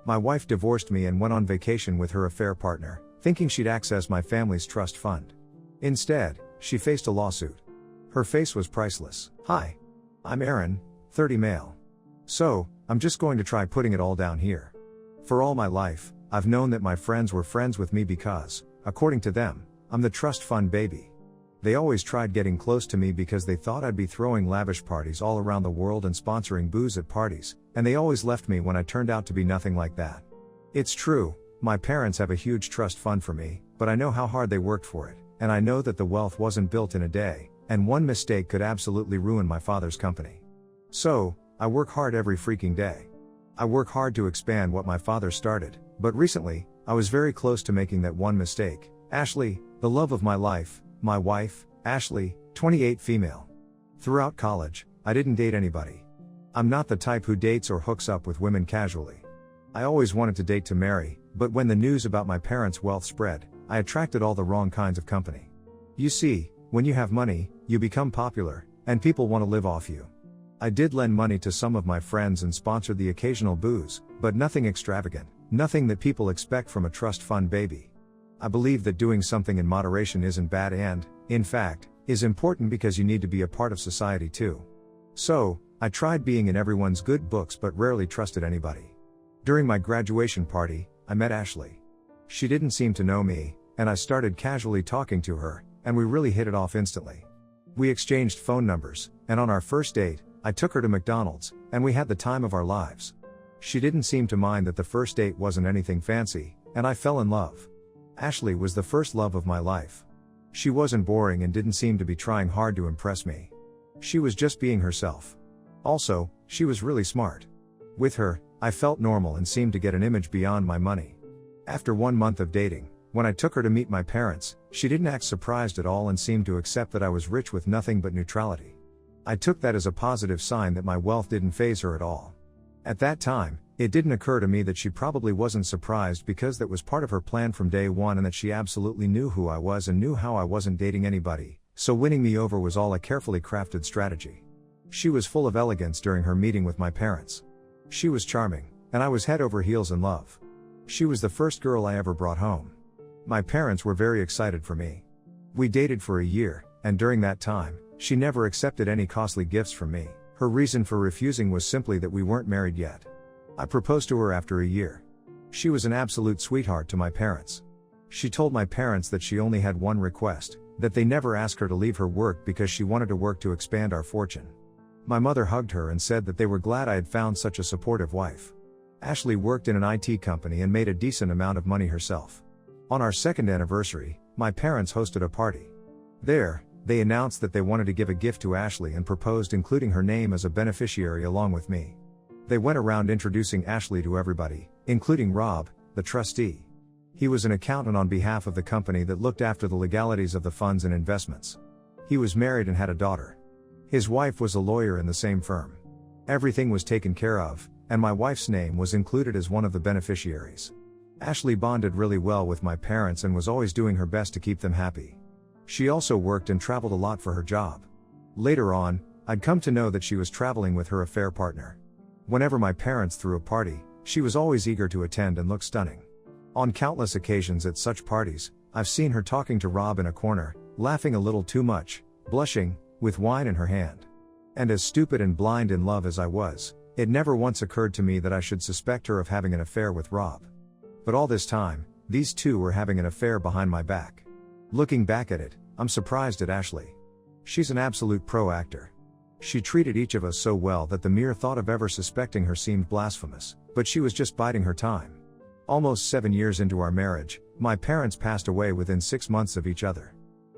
My wife divorced me and went on vacation with her affair partner, thinking she'd access my family's trust fund. Instead, she faced a lawsuit. Her face was priceless. Hi. I'm Aaron, 30 male. So, I'm just going to try putting it all down here. For all my life, I've known that my friends were friends with me because, according to them, I'm the trust fund baby. They always tried getting close to me because they thought I'd be throwing lavish parties all around the world and sponsoring booze at parties, and they always left me when I turned out to be nothing like that. It's true, my parents have a huge trust fund for me, but I know how hard they worked for it, and I know that the wealth wasn't built in a day, and one mistake could absolutely ruin my father's company. So, I work hard every freaking day. I work hard to expand what my father started, but recently, I was very close to making that one mistake. Ashley, the love of my life, my wife, Ashley, 28 female. Throughout college, I didn't date anybody. I'm not the type who dates or hooks up with women casually. I always wanted to date to marry, but when the news about my parents' wealth spread, I attracted all the wrong kinds of company. You see, when you have money, you become popular, and people want to live off you. I did lend money to some of my friends and sponsored the occasional booze, but nothing extravagant, nothing that people expect from a trust fund baby. I believe that doing something in moderation isn't bad and, in fact, is important because you need to be a part of society too. So, I tried being in everyone's good books but rarely trusted anybody. During my graduation party, I met Ashley. She didn't seem to know me, and I started casually talking to her, and we really hit it off instantly. We exchanged phone numbers, and on our first date, I took her to McDonald's, and we had the time of our lives. She didn't seem to mind that the first date wasn't anything fancy, and I fell in love. Ashley was the first love of my life. She wasn't boring and didn't seem to be trying hard to impress me. She was just being herself. Also, she was really smart. With her, I felt normal and seemed to get an image beyond my money. After 1 month of dating, when I took her to meet my parents, she didn't act surprised at all and seemed to accept that I was rich with nothing but neutrality. I took that as a positive sign that my wealth didn't faze her at all. At that time, it didn't occur to me that she probably wasn't surprised because that was part of her plan from day one and that she absolutely knew who I was and knew how I wasn't dating anybody, so winning me over was all a carefully crafted strategy. She was full of elegance during her meeting with my parents. She was charming, and I was head over heels in love. She was the first girl I ever brought home. My parents were very excited for me. We dated for a year, and during that time, she never accepted any costly gifts from me. Her reason for refusing was simply that we weren't married yet. I proposed to her after a year. She was an absolute sweetheart to my parents. She told my parents that she only had one request, that they never ask her to leave her work because she wanted to work to expand our fortune. My mother hugged her and said that they were glad I had found such a supportive wife. Ashley worked in an IT company and made a decent amount of money herself. On our second anniversary, my parents hosted a party. There, they announced that they wanted to give a gift to Ashley and proposed including her name as a beneficiary along with me. They went around introducing Ashley to everybody, including Rob, the trustee. He was an accountant on behalf of the company that looked after the legalities of the funds and investments. He was married and had a daughter. His wife was a lawyer in the same firm. Everything was taken care of, and my wife's name was included as one of the beneficiaries. Ashley bonded really well with my parents and was always doing her best to keep them happy. She also worked and traveled a lot for her job. Later on, I'd come to know that she was traveling with her affair partner. Whenever my parents threw a party, she was always eager to attend and look stunning. On countless occasions at such parties, I've seen her talking to Rob in a corner, laughing a little too much, blushing, with wine in her hand. And as stupid and blind in love as I was, it never once occurred to me that I should suspect her of having an affair with Rob. But all this time, these two were having an affair behind my back. Looking back at it, I'm surprised at Ashley. She's an absolute pro actor. She treated each of us so well that the mere thought of ever suspecting her seemed blasphemous, but she was just biding her time. Almost 7 years into our marriage, my parents passed away within 6 months of each other.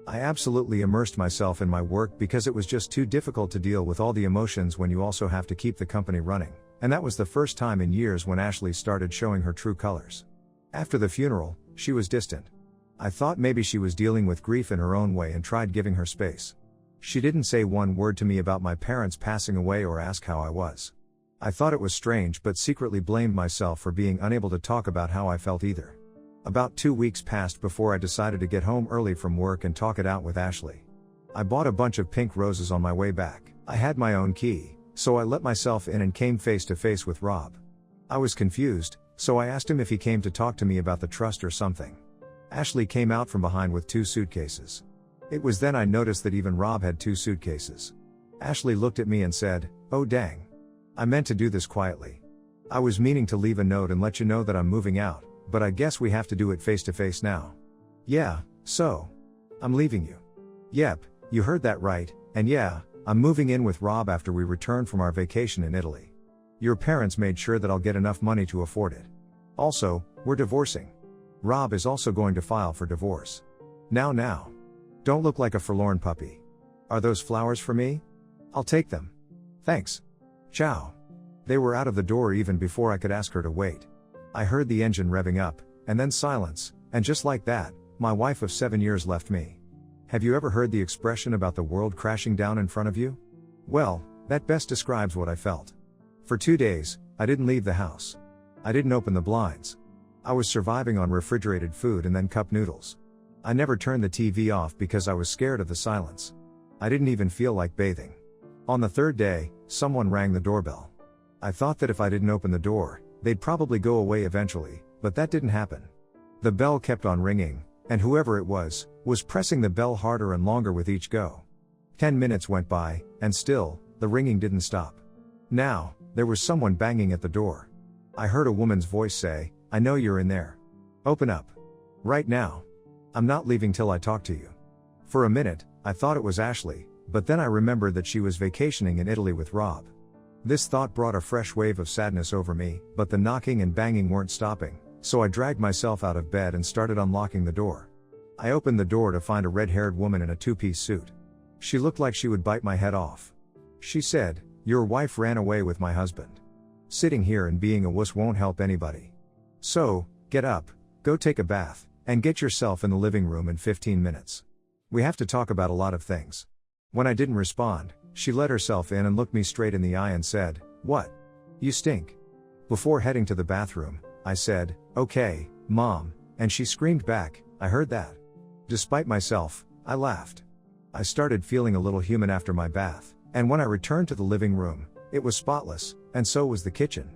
I absolutely immersed myself in my work because it was just too difficult to deal with all the emotions when you also have to keep the company running, and that was the first time in years when Ashley started showing her true colors. After the funeral, she was distant. I thought maybe she was dealing with grief in her own way and tried giving her space. She didn't say one word to me about my parents passing away or ask how I was. I thought it was strange but secretly blamed myself for being unable to talk about how I felt either. About 2 weeks passed before I decided to get home early from work and talk it out with Ashley. I bought a bunch of pink roses on my way back. I had my own key, so I let myself in and came face to face with Rob. I was confused, so I asked him if he came to talk to me about the trust or something. Ashley came out from behind with 2 suitcases. It was then I noticed that even Rob had 2 suitcases. Ashley looked at me and said, "Oh dang. I meant to do this quietly. I was meaning to leave a note and let you know that I'm moving out, but I guess we have to do it face to face now." "Yeah, so? I'm leaving you." "Yep, you heard that right, and yeah, I'm moving in with Rob after we return from our vacation in Italy. Your parents made sure that I'll get enough money to afford it. Also, we're divorcing. Rob is also going to file for divorce. Now. Don't look like a forlorn puppy. Are those flowers for me? I'll take them. Thanks. Ciao." They were out of the door even before I could ask her to wait. I heard the engine revving up, and then silence, and just like that, my wife of 7 years left me. Have you ever heard the expression about the world crashing down in front of you? Well, that best describes what I felt. For 2 days, I didn't leave the house. I didn't open the blinds. I was surviving on refrigerated food and then cup noodles. I never turned the TV off because I was scared of the silence. I didn't even feel like bathing. On the 3rd day, someone rang the doorbell. I thought that if I didn't open the door, they'd probably go away eventually, but that didn't happen. The bell kept on ringing, and whoever it was pressing the bell harder and longer with each go. 10 minutes went by, and still, the ringing didn't stop. Now, there was someone banging at the door. I heard a woman's voice say, "I know you're in there. Open up. Right now. I'm not leaving till I talk to you." For a minute, I thought it was Ashley, but then I remembered that she was vacationing in Italy with Rob. This thought brought a fresh wave of sadness over me, but the knocking and banging weren't stopping, so I dragged myself out of bed and started unlocking the door. I opened the door to find a red-haired woman in a 2-piece suit. She looked like she would bite my head off. She said, "Your wife ran away with my husband. Sitting here and being a wuss won't help anybody. So, get up, go take a bath, and get yourself in the living room in 15 minutes. We have to talk about a lot of things." When I didn't respond, she let herself in and looked me straight in the eye and said, "What? You stink." Before heading to the bathroom, I said, "Okay, Mom," and she screamed back, "I heard that." Despite myself, I laughed. I started feeling a little human after my bath, and when I returned to the living room, it was spotless, and so was the kitchen.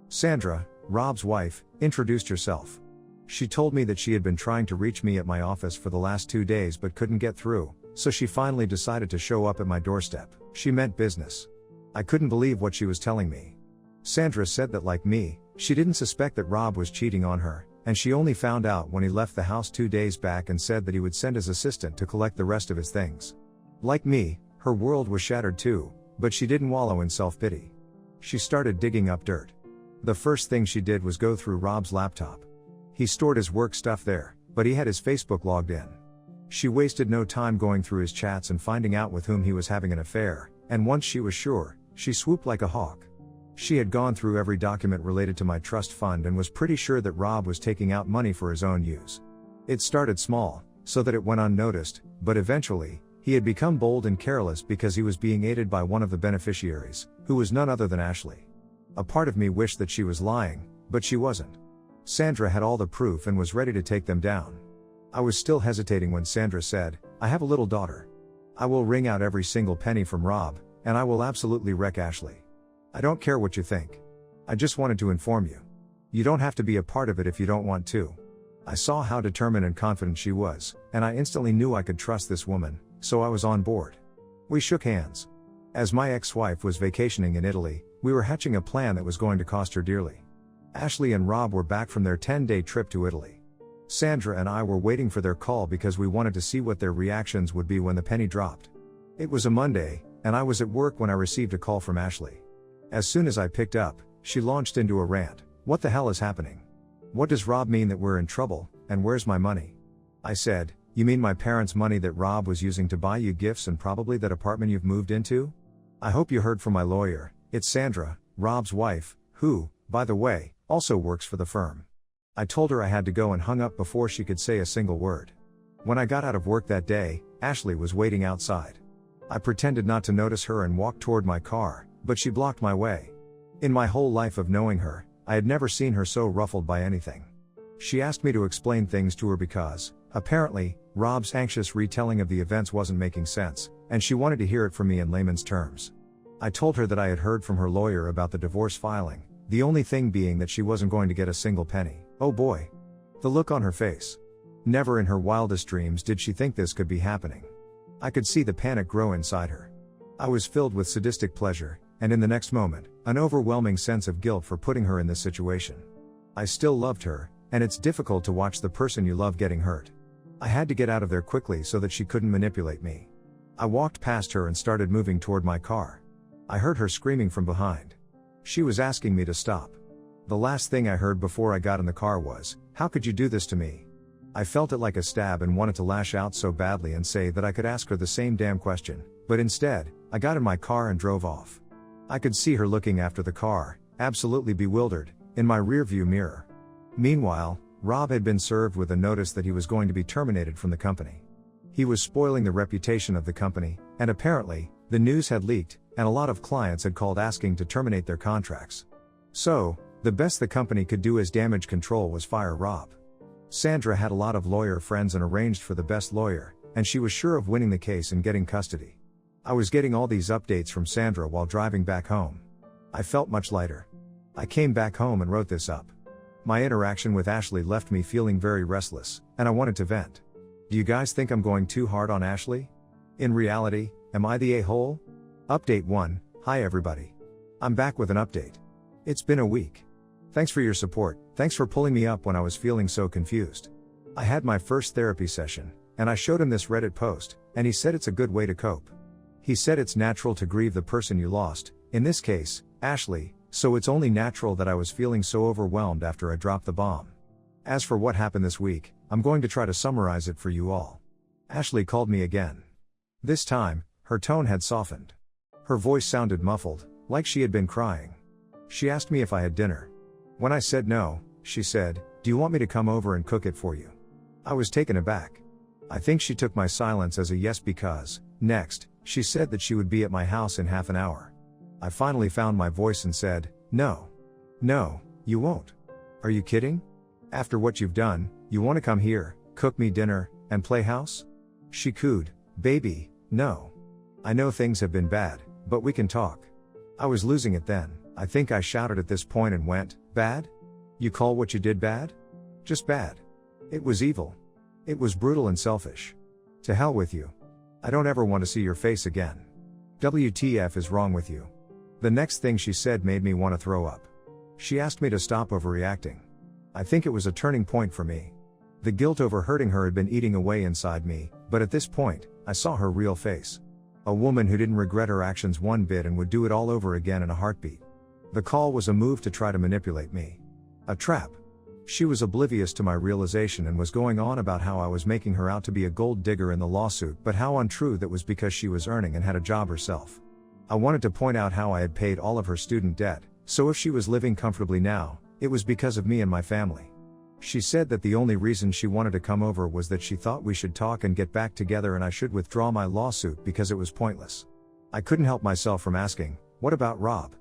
Sandra, Rob's wife, introduced herself. She told me that she had been trying to reach me at my office for the last 2 days but couldn't get through, so she finally decided to show up at my doorstep. She meant business. I couldn't believe what she was telling me. Sandra said that like me, she didn't suspect that Rob was cheating on her, and she only found out when he left the house 2 days back and said that he would send his assistant to collect the rest of his things. Like me, her world was shattered too, but she didn't wallow in self-pity. She started digging up dirt. The first thing she did was go through Rob's laptop. He stored his work stuff there, but he had his Facebook logged in. She wasted no time going through his chats and finding out with whom he was having an affair, and once she was sure, she swooped like a hawk. She had gone through every document related to my trust fund and was pretty sure that Rob was taking out money for his own use. It started small, so that it went unnoticed, but eventually, he had become bold and careless because he was being aided by one of the beneficiaries, who was none other than Ashley. A part of me wished that she was lying, but she wasn't. Sandra had all the proof and was ready to take them down. I was still hesitating when Sandra said, "I have a little daughter. I will wring out every single penny from Rob, and I will absolutely wreck Ashley. I don't care what you think. I just wanted to inform you. You don't have to be a part of it if you don't want to." I saw how determined and confident she was, and I instantly knew I could trust this woman, so I was on board. We shook hands. As my ex-wife was vacationing in Italy, we were hatching a plan that was going to cost her dearly. Ashley and Rob were back from their 10-day trip to Italy. Sandra and I were waiting for their call because we wanted to see what their reactions would be when the penny dropped. It was a Monday, and I was at work when I received a call from Ashley. As soon as I picked up, she launched into a rant. "What the hell is happening? What does Rob mean that we're in trouble, and where's my money?" I said, "You mean my parents' money that Rob was using to buy you gifts and probably that apartment you've moved into? I hope you heard from my lawyer. It's Sandra, Rob's wife, who, by the way, also works for the firm." I told her I had to go and hung up before she could say a single word. When I got out of work that day, Ashley was waiting outside. I pretended not to notice her and walked toward my car, but she blocked my way. In my whole life of knowing her, I had never seen her so ruffled by anything. She asked me to explain things to her because, apparently, Rob's anxious retelling of the events wasn't making sense, and she wanted to hear it from me in layman's terms. I told her that I had heard from her lawyer about the divorce filing, The only thing being that she wasn't going to get a single penny. Oh boy. The look on her face. Never in her wildest dreams did she think this could be happening. I could see the panic grow inside her. I was filled with sadistic pleasure, and in the next moment, an overwhelming sense of guilt for putting her in this situation. I still loved her, and it's difficult to watch the person you love getting hurt. I had to get out of there quickly so that she couldn't manipulate me. I walked past her and started moving toward my car. I heard her screaming from behind. She was asking me to stop. The last thing I heard before I got in the car was, "How could you do this to me?" I felt it like a stab and wanted to lash out so badly and say that I could ask her the same damn question, but instead, I got in my car and drove off. I could see her looking after the car, absolutely bewildered, in my rearview mirror. Meanwhile, Rob had been served with a notice that he was going to be terminated from the company. He was spoiling the reputation of the company, and apparently, the news had leaked, and a lot of clients had called asking to terminate their contracts. So, the best the company could do as damage control was fire Rob. Sandra had a lot of lawyer friends and arranged for the best lawyer, and she was sure of winning the case and getting custody. I was getting all these updates from Sandra while driving back home. I felt much lighter. I came back home and wrote this up. My interaction with Ashley left me feeling very restless, and I wanted to vent. Do you guys think I'm going too hard on Ashley? In reality, am I the a-hole? Update 1, hi everybody. I'm back with an update. It's been a week. Thanks for your support, thanks for pulling me up when I was feeling so confused. I had my first therapy session, and I showed him this Reddit post, and he said it's a good way to cope. He said it's natural to grieve the person you lost, in this case, Ashley, so it's only natural that I was feeling so overwhelmed after I dropped the bomb. As for what happened this week, I'm going to try to summarize it for you all. Ashley called me again. This time, her tone had softened. Her voice sounded muffled, like she had been crying. She asked me if I had dinner. When I said no, she said, "Do you want me to come over and cook it for you?" I was taken aback. I think she took my silence as a yes because, next, she said that she would be at my house in half an hour. I finally found my voice and said, "No. No, you won't. Are you kidding? After what you've done, you want to come here, cook me dinner, and play house?" She cooed, "Baby, no. I know things have been bad, but we can talk." I was losing it then. I think I shouted at this point and went, "Bad? You call what you did bad? Just bad. It was evil. It was brutal and selfish. To hell with you. I don't ever want to see your face again. WTF is wrong with you?" The next thing she said made me want to throw up. She asked me to stop overreacting. I think it was a turning point for me. The guilt over hurting her had been eating away inside me, but at this point, I saw her real face. A woman who didn't regret her actions one bit and would do it all over again in a heartbeat. The call was a move to try to manipulate me. A trap. She was oblivious to my realization and was going on about how I was making her out to be a gold digger in the lawsuit, but how untrue that was because she was earning and had a job herself. I wanted to point out how I had paid all of her student debt, so if she was living comfortably now, it was because of me and my family. She said that the only reason she wanted to come over was that she thought we should talk and get back together and I should withdraw my lawsuit because it was pointless. I couldn't help myself from asking, "What about Rob?"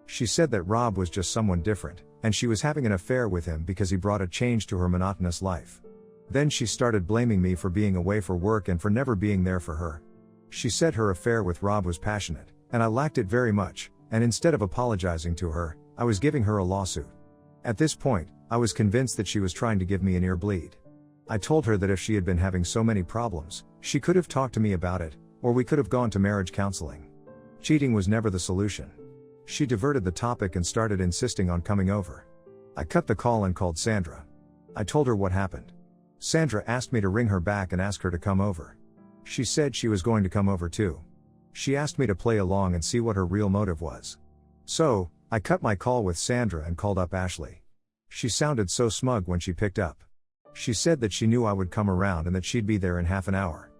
She said that Rob was just someone different, and she was having an affair with him because he brought a change to her monotonous life. Then she started blaming me for being away for work and for never being there for her. She said her affair with Rob was passionate, and I lacked it very much, and instead of apologizing to her, I was giving her a lawsuit. At this point, I was convinced that she was trying to give me an ear bleed. I told her that if she had been having so many problems, she could have talked to me about it, or we could have gone to marriage counseling. Cheating was never the solution. She diverted the topic and started insisting on coming over. I cut the call and called Sandra. I told her what happened. Sandra asked me to ring her back and ask her to come over. She said she was going to come over too. She asked me to play along and see what her real motive was. So, I cut my call with Sandra and called up Ashley. She sounded so smug when she picked up. She said that she knew I would come around and that she'd be there in half an hour.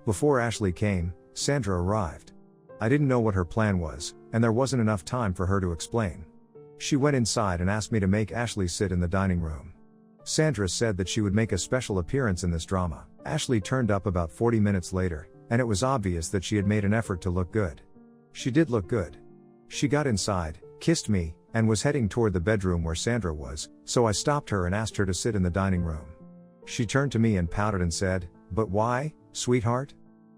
Before Ashley came, Sandra arrived. I didn't know what her plan was, and there wasn't enough time for her to explain. She went inside and asked me to make Ashley sit in the dining room. Sandra said that she would make a special appearance in this drama. Ashley turned up about 40 minutes later, and it was obvious that she had made an effort to look good. She did look good. She got inside, kissed me, and was heading toward the bedroom where Sandra was, so I stopped her and asked her to sit in the dining room. She turned to me and pouted and said, "But why, sweetheart?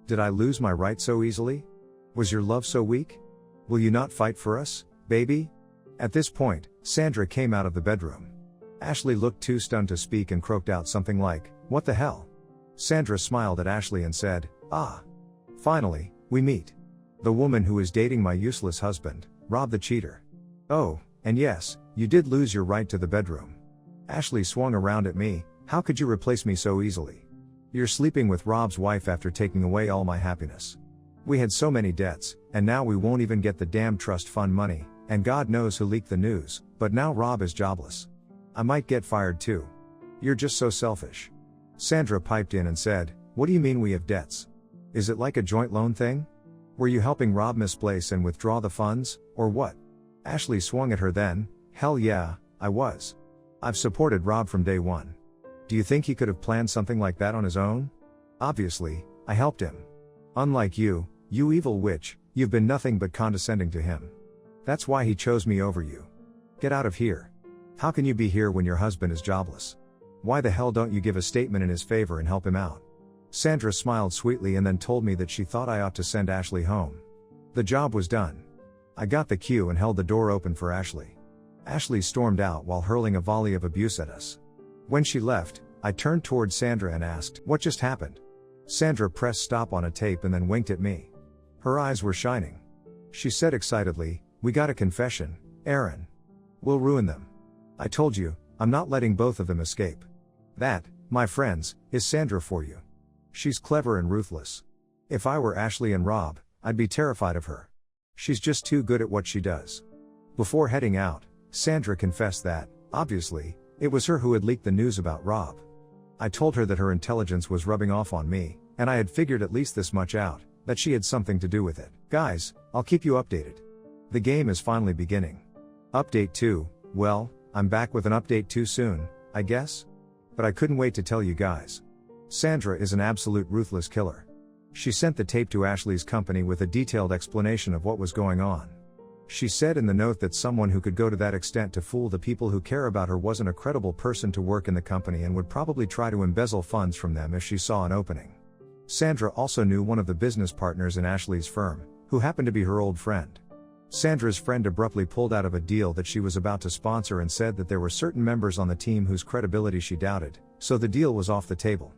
Did I lose my right so easily? Was your love so weak? Will you not fight for us, baby?" At this point, Sandra came out of the bedroom. Ashley looked too stunned to speak and croaked out something like, "What the hell?" Sandra smiled at Ashley and said, "Ah. Finally, we meet. The woman who is dating my useless husband, Rob the cheater. Oh, and yes, you did lose your right to the bedroom." Ashley swung around at me. "How could you replace me so easily? You're sleeping with Rob's wife after taking away all my happiness. We had so many debts, and now we won't even get the damn trust fund money, and God knows who leaked the news, but now Rob is jobless. I might get fired too. You're just so selfish." Sandra piped in and said, "What do you mean we have debts? Is it like a joint loan thing? Were you helping Rob misplace and withdraw the funds, or what?" Ashley swung at her then. "Hell yeah, I was. I've supported Rob from day one. Do you think he could have planned something like that on his own? Obviously, I helped him. Unlike you, you evil witch, you've been nothing but condescending to him. That's why he chose me over you. Get out of here. How can you be here when your husband is jobless? Why the hell don't you give a statement in his favor and help him out?" Sandra smiled sweetly and then told me that she thought I ought to send Ashley home. The job was done. I got the cue and held the door open for Ashley. Ashley stormed out while hurling a volley of abuse at us. When she left, I turned toward Sandra and asked, "What just happened?" Sandra pressed stop on a tape and then winked at me. Her eyes were shining. She said excitedly, "We got a confession, Aaron. We'll ruin them. I told you, I'm not letting both of them escape. That, my friends, is Sandra for you. She's clever and ruthless. If I were Ashley and Rob, I'd be terrified of her. She's just too good at what she does." Before heading out, Sandra confessed that, obviously, it was her who had leaked the news about Rob. I told her that her intelligence was rubbing off on me, and I had figured at least this much out, that she had something to do with it. Guys, I'll keep you updated. The game is finally beginning. Update 2, well, I'm back with an update too soon, I guess? But I couldn't wait to tell you guys. Sandra is an absolute ruthless killer. She sent the tape to Ashley's company with a detailed explanation of what was going on. She said in the note that someone who could go to that extent to fool the people who care about her wasn't a credible person to work in the company and would probably try to embezzle funds from them if she saw an opening. Sandra also knew one of the business partners in Ashley's firm, who happened to be her old friend. Sandra's friend abruptly pulled out of a deal that she was about to sponsor and said that there were certain members on the team whose credibility she doubted, so the deal was off the table.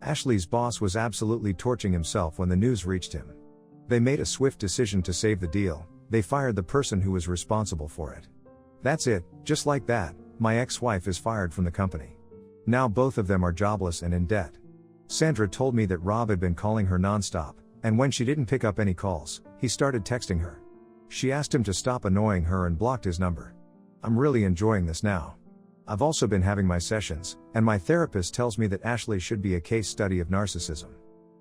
Ashley's boss was absolutely torching himself when the news reached him. They made a swift decision to save the deal. They fired the person who was responsible for it. That's it, just like that, my ex-wife is fired from the company. Now both of them are jobless and in debt. Sandra told me that Rob had been calling her nonstop, and when she didn't pick up any calls, he started texting her. She asked him to stop annoying her and blocked his number. I'm really enjoying this now. I've also been having my sessions, and my therapist tells me that Ashley should be a case study of narcissism.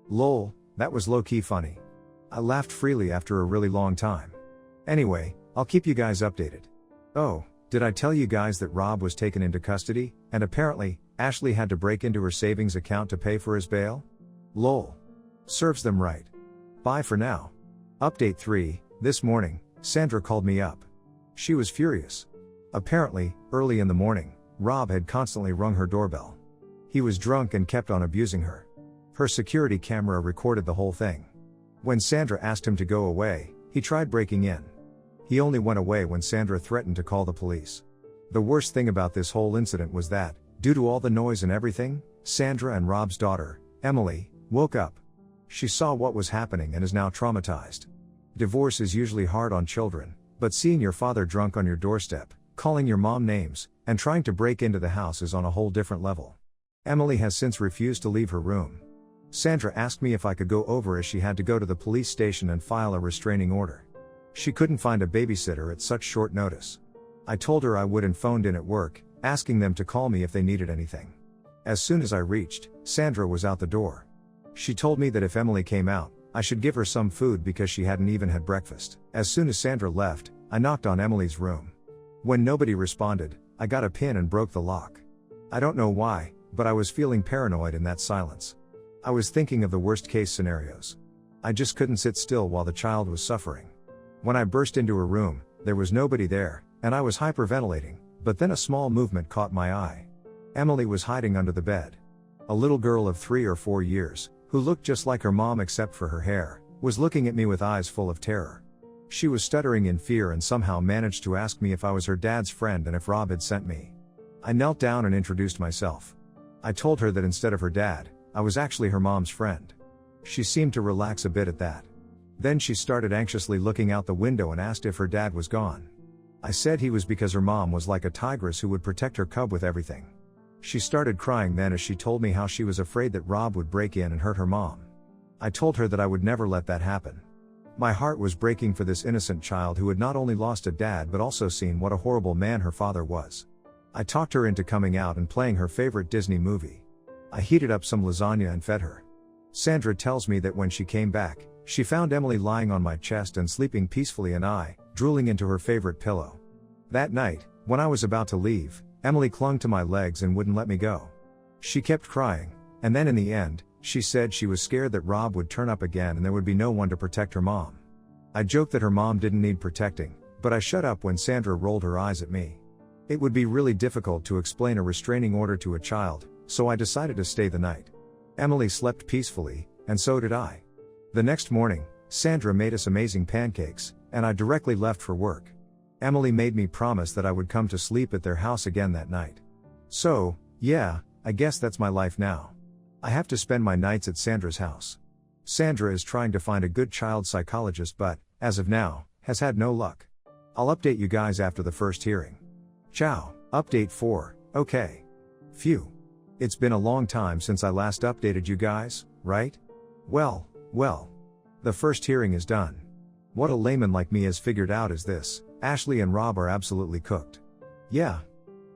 Lol, that was low-key funny. I laughed freely after a really long time. Anyway, I'll keep you guys updated. Oh, did I tell you guys that Rob was taken into custody, and apparently, Ashley had to break into her savings account to pay for his bail? Lol. Serves them right. Bye for now. Update 3, this morning, Sandra called me up. She was furious. Apparently, early in the morning, Rob had constantly rung her doorbell. He was drunk and kept on abusing her. Her security camera recorded the whole thing. When Sandra asked him to go away, he tried breaking in. He only went away when Sandra threatened to call the police. The worst thing about this whole incident was that, due to all the noise and everything, Sandra and Rob's daughter, Emily, woke up. She saw what was happening and is now traumatized. Divorce is usually hard on children, but seeing your father drunk on your doorstep, calling your mom names, and trying to break into the house is on a whole different level. Emily has since refused to leave her room. Sandra asked me if I could go over as she had to go to the police station and file a restraining order. She couldn't find a babysitter at such short notice. I told her I would and phoned in at work, asking them to call me if they needed anything. As soon as I reached, Sandra was out the door. She told me that if Emily came out, I should give her some food because she hadn't even had breakfast. As soon as Sandra left, I knocked on Emily's room. When nobody responded, I got a pin and broke the lock. I don't know why, but I was feeling paranoid in that silence. I was thinking of the worst case scenarios. I just couldn't sit still while the child was suffering. When I burst into her room, there was nobody there, and I was hyperventilating, but then a small movement caught my eye. Emily was hiding under the bed. A little girl of 3 or 4 years, who looked just like her mom except for her hair, was looking at me with eyes full of terror. She was stuttering in fear and somehow managed to ask me if I was her dad's friend and if Rob had sent me. I knelt down and introduced myself. I told her that instead of her dad, I was actually her mom's friend. She seemed to relax a bit at that. Then she started anxiously looking out the window and asked if her dad was gone. I said he was because her mom was like a tigress who would protect her cub with everything. She started crying then as she told me how she was afraid that Rob would break in and hurt her mom. I told her that I would never let that happen. My heart was breaking for this innocent child who had not only lost a dad but also seen what a horrible man her father was. I talked her into coming out and playing her favorite Disney movie. I heated up some lasagna and fed her. Sandra tells me that when she came back, she found Emily lying on my chest and sleeping peacefully and I, drooling into her favorite pillow. That night, when I was about to leave, Emily clung to my legs and wouldn't let me go. She kept crying, and then in the end, she said she was scared that Rob would turn up again and there would be no one to protect her mom. I joked that her mom didn't need protecting, but I shut up when Sandra rolled her eyes at me. It would be really difficult to explain a restraining order to a child, so I decided to stay the night. Emily slept peacefully, and so did I. The next morning, Sandra made us amazing pancakes, and I directly left for work. Emily made me promise that I would come to sleep at their house again that night. So, yeah, I guess that's my life now. I have to spend my nights at Sandra's house. Sandra is trying to find a good child psychologist but, as of now, has had no luck. I'll update you guys after the first hearing. Ciao. Update 4, okay. Phew. It's been a long time since I last updated you guys, right? Well. The first hearing is done. What a layman like me has figured out is this: Ashley and Rob are absolutely cooked. Yeah.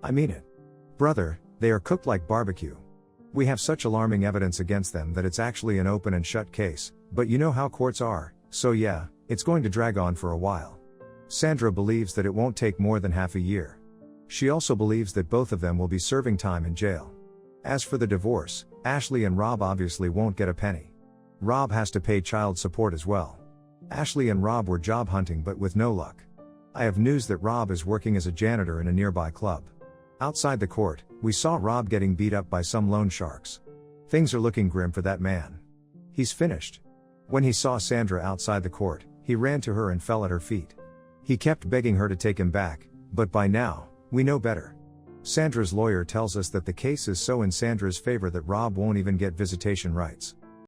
I mean it. Brother, they are cooked like barbecue. We have such alarming evidence against them that it's actually an open and shut case, but you know how courts are, so yeah, it's going to drag on for a while. Sandra believes that it won't take more than half a year. She also believes that both of them will be serving time in jail. As for the divorce, Ashley and Rob obviously won't get a penny. Rob has to pay child support as well. Ashley and Rob were job hunting but with no luck. I have news that Rob is working as a janitor in a nearby club. Outside the court, we saw Rob getting beat up by some loan sharks. Things are looking grim for that man. He's finished. When he saw Sandra outside the court, he ran to her and fell at her feet. He kept begging her to take him back, but by now, we know better. Sandra's lawyer tells us that the case is so in Sandra's favor that Rob won't even get visitation rights.